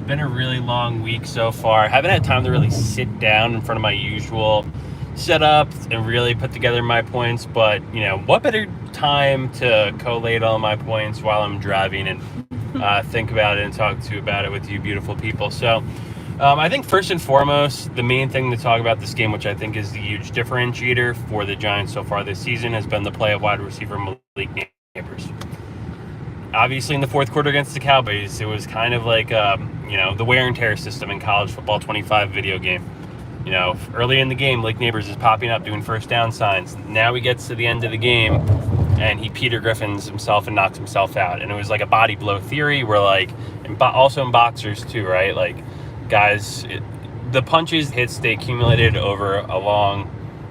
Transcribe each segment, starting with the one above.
Been a really long week so far. Haven't had time to really sit down in front of my usual setup and really put together my points. But, what better time to collate all my points while I'm driving and think about it and talk about it with you beautiful people. So I think first and foremost, the main thing to talk about this game, which I think is the huge differentiator for the Giants so far this season, has been the play of wide receiver Malik Nabers. Obviously, in the fourth quarter against the Cowboys, it was kind of like, the wear and tear system in college football 25 video game. Early in the game, Malik Nabers is popping up, doing first down signs. Now he gets to the end of the game, and he Peter Griffins himself and knocks himself out. And it was like a body blow theory where, also in boxers too, right? Guys, the punches, hits they accumulated over a long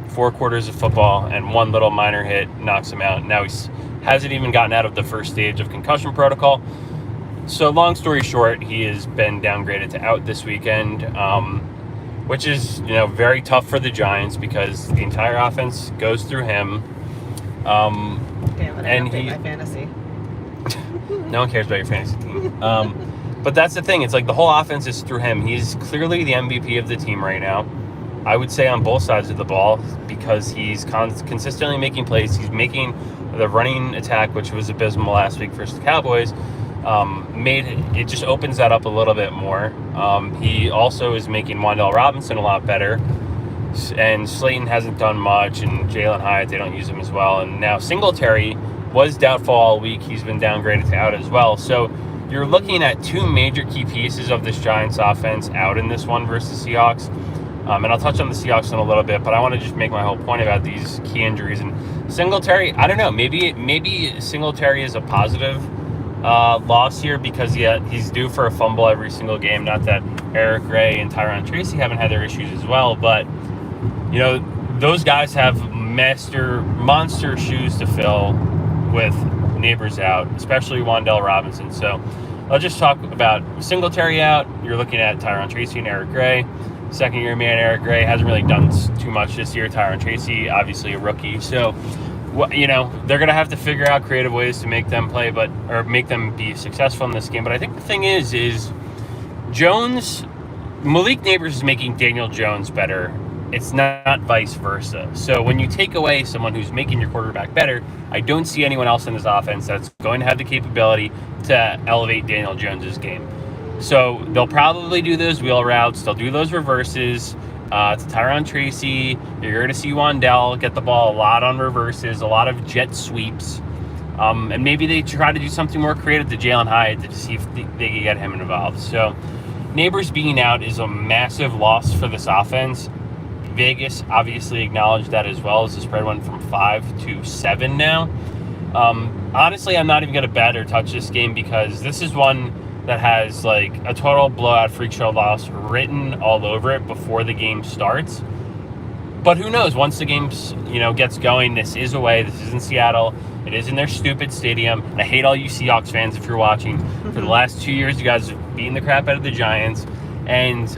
4 quarters of football, and one little minor hit knocks him out. Now he's hasn't even gotten out of the first stage of concussion protocol. So long story short, he has been downgraded to out this weekend, which is, very tough for the Giants because the entire offense goes through him. Damn it, and my fantasy. No one cares about your fantasy team. But that's the thing. It's like the whole offense is through him. He's clearly the MVP of the team right now. I would say on both sides of the ball because he's consistently making plays. He's making the running attack, which was abysmal last week versus the Cowboys, it just opens that up a little bit more. He also is making Wan'Dale Robinson a lot better, and Slayton hasn't done much, and Jalen Hyatt, they don't use him as well. And now Singletary was doubtful all week. He's been downgraded to out as well. So you're looking at two major key pieces of this Giants offense out in this one versus Seahawks. And I'll touch on the Seahawks in a little bit, but I want to just make my whole point about these key injuries. And Singletary, I don't know, maybe Singletary is a positive loss here because he's due for a fumble every single game. Not that Eric Gray and Tyron Tracy haven't had their issues as well, but, those guys have monster shoes to fill with Nabers out, especially Wan'Dale Robinson. So I'll just talk about Singletary out. You're looking at Tyron Tracy and Eric Gray. Second-year man Eric Gray hasn't really done too much this year. Tyron Tracy, obviously a rookie. So, they're going to have to figure out creative ways to make them play, or make them be successful in this game. But I think the thing is Malik Nabers is making Daniel Jones better. It's not vice versa. So when you take away someone who's making your quarterback better, I don't see anyone else in this offense that's going to have the capability to elevate Daniel Jones's game. So they'll probably do those wheel routes. They'll do those reverses to Tyron Tracy. You're going to see Wan'Dale get the ball a lot on reverses, a lot of jet sweeps. And maybe they try to do something more creative to Jalen Hyatt to see if they can get him involved. So Nabers being out is a massive loss for this offense. Vegas obviously acknowledged that as well, as the spread went from 5 to 7 now. Honestly, I'm not even going to bet or touch this game because this is one that has a total blowout freak show loss written all over it before the game starts. But who knows? Once the game, gets going, this is away. This is in Seattle. It is in their stupid stadium. And I hate all you Seahawks fans if you're watching. For the last 2 years, you guys have beaten the crap out of the Giants. And,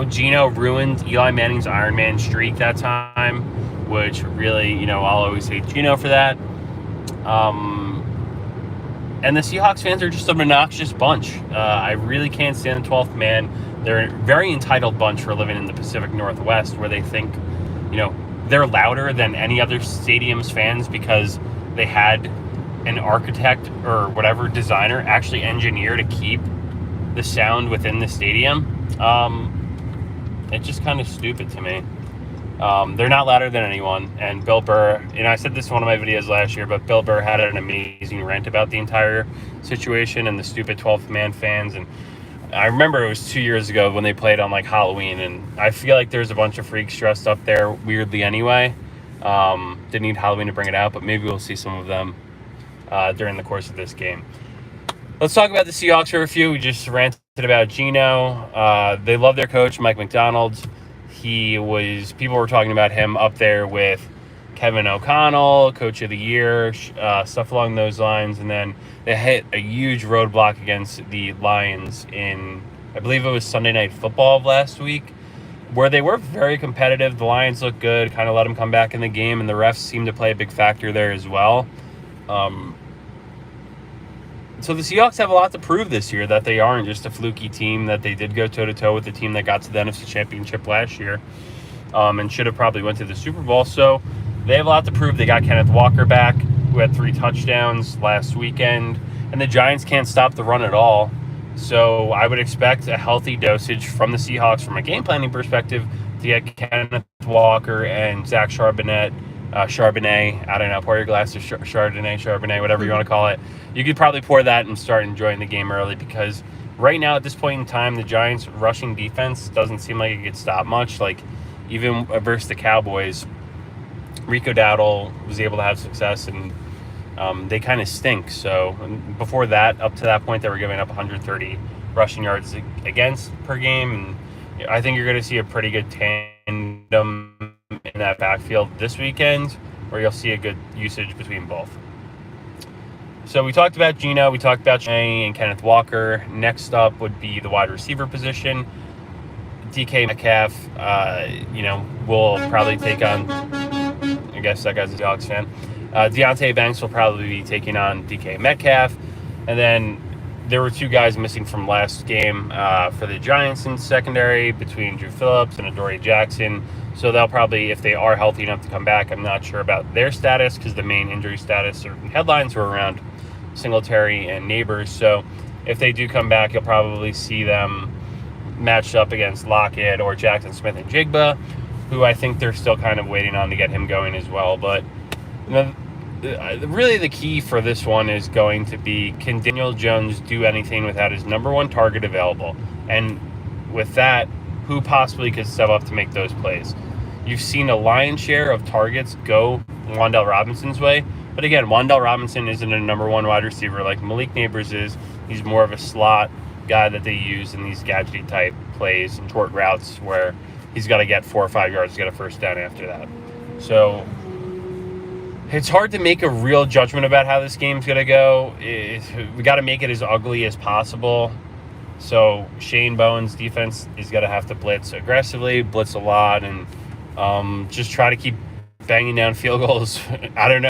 Geno ruined Eli Manning's Iron Man streak that time, which really, I'll always hate Geno for that. And the Seahawks fans are just an obnoxious bunch. I really can't stand the 12th man. They're a very entitled bunch for living in the Pacific Northwest, where they think, they're louder than any other stadium's fans because they had an architect or whatever designer actually engineer to keep the sound within the stadium. It's just kind of stupid to me. They're not louder than anyone. And Bill Burr, I said this in one of my videos last year, but Bill Burr had an amazing rant about the entire situation and the stupid 12th man fans. And I remember it was 2 years ago when they played on Halloween, and I feel like there's a bunch of freaks dressed up there weirdly anyway. Didn't need Halloween to bring it out, but maybe we'll see some of them during the course of this game. Let's talk about the Seahawks for a few. We just ranted about Geno. They love their coach, Mike McDonald. People were talking about him up there with Kevin O'Connell, Coach of the Year, stuff along those lines. And then they hit a huge roadblock against the Lions in, I believe it was Sunday Night Football of last week, where they were very competitive. The Lions looked good, kind of let them come back in the game, and the refs seemed to play a big factor there as well. So the Seahawks have a lot to prove this year, that they aren't just a fluky team, that they did go toe-to-toe with the team that got to the NFC Championship last year, and should have probably went to the Super Bowl. So they have a lot to prove. They got Kenneth Walker back, who had 3 touchdowns last weekend, and the Giants can't stop the run at all. So I would expect a healthy dosage from the Seahawks from a game planning perspective to get Kenneth Walker and Zach Charbonnet, Charbonnet, I don't know, pour your glass of Chardonnay, whatever you want to call it. You could probably pour that and start enjoying the game early, because right now at this point in time, the Giants' rushing defense doesn't seem like it could stop much. Like, even versus the Cowboys, Rico Dowdle was able to have success, and they kind of stink. So before that, up to that point, they were giving up 130 rushing yards against per game, and I think you're going to see a pretty good tandem in that backfield this weekend, where you'll see a good usage between both. So we talked about Geno, we talked about Shane and Kenneth Walker. Next up would be the wide receiver position. DK Metcalf, will probably take on, I guess that guy's a Seahawks fan. Deontay Banks will probably be taking on DK Metcalf. And then there were 2 guys missing from last game for the Giants in secondary, between Drew Phillips and Adoree Jackson. So they'll probably, if they are healthy enough to come back, I'm not sure about their status, because the main injury status or headlines were around Singletary and Nabers. So if they do come back, you'll probably see them matched up against Lockett or Jackson Smith and Jigba, who I think they're still kind of waiting on to get him going as well. But really the key for this one is going to be, can Daniel Jones do anything without his number 1 target available? And with that, who possibly could step up to make those plays? You've seen a lion's share of targets go Wan'Dale Robinson's way. But again, Wan'Dale Robinson isn't a number 1 wide receiver like Malik Nabers is. He's more of a slot guy that they use in these gadgety type plays and short routes, where he's got to get 4 or 5 yards to get a first down after that. So it's hard to make a real judgment about how this game's going to go. We got to make it as ugly as possible. So Shane Bowen's defense is going to have to blitz aggressively, blitz a lot, and just try to keep banging down field goals. I don't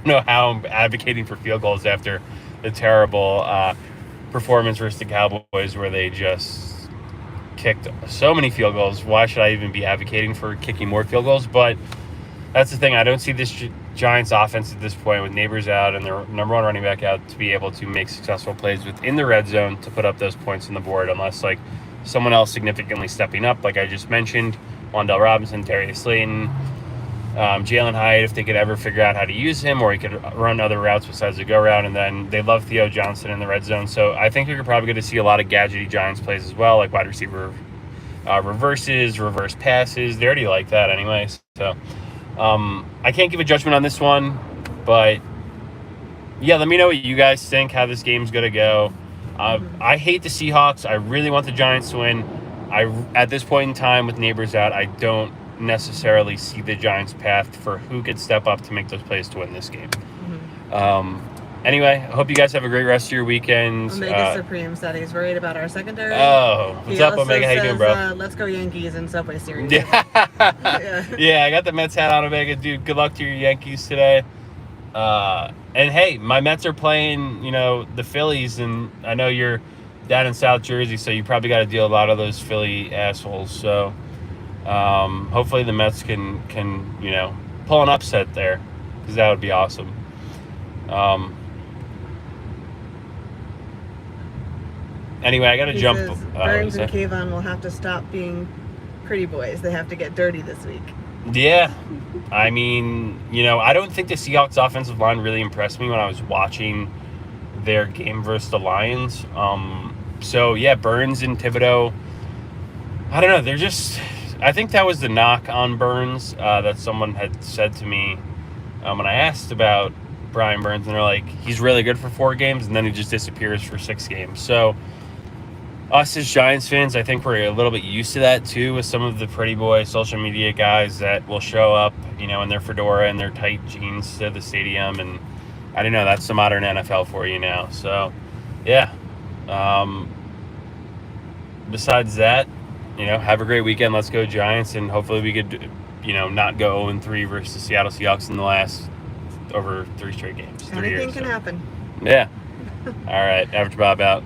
know how I'm advocating for field goals after the terrible performance versus the Cowboys, where they just kicked so many field goals. Why should I even be advocating for kicking more field goals? But that's the thing. I don't see this Giants offense at this point, with Nabers out and their number 1 running back out, to be able to make successful plays within the red zone to put up those points on the board, unless like someone else significantly stepping up, like I just mentioned, Wan'Dale Robinson, Darius Slayton, Jalen Hyatt, if they could ever figure out how to use him, or he could run other routes besides the go route. And then they love Theo Johnson in the red zone. So I think you're probably going to see a lot of gadgety Giants plays as well, like wide receiver reverses, reverse passes. They already like that anyway. So I can't give a judgment on this one, but yeah, let me know what you guys think, how this game's going to go. I hate the Seahawks. I really want the Giants to win. At this point in time, with Nabers out, I don't necessarily see the Giants' path for who could step up to make those plays to win this game. Anyway, I hope you guys have a great rust of your weekend. Omega Supreme said he's worried about our secondary. Oh, what's up, Omega? How you doing, bro? Let's go Yankees in Subway Series. Yeah, I got the Mets hat on, Omega. Dude, good luck to your Yankees today. And hey, my Mets are playing, the Phillies, and I know you're down in South Jersey, so you probably got to deal with a lot of those Philly assholes. So hopefully the Mets can pull an upset there, because that would be awesome. Anyway, I got to jump. Burns and Kayvon will have to stop being pretty boys. They have to get dirty this week. Yeah. I mean, I don't think the Seahawks offensive line really impressed me when I was watching their game versus the Lions. So, yeah, Burns and Thibodeau, I don't know. They're just – I think that was the knock on Burns that someone had said to me when I asked about Brian Burns. And they're like, he's really good for 4 games, and then he just disappears for 6 games. So, us as Giants fans, I think we're a little bit used to that too, with some of the pretty boy social media guys that will show up, in their fedora and their tight jeans to the stadium. And I don't know, that's the modern NFL for you now. So, yeah. Besides that, have a great weekend. Let's go Giants. And hopefully we could, not go 0-3 versus the Seattle Seahawks in the last over 3 straight games. Anything can happen. Yeah. All right, Average Bob out.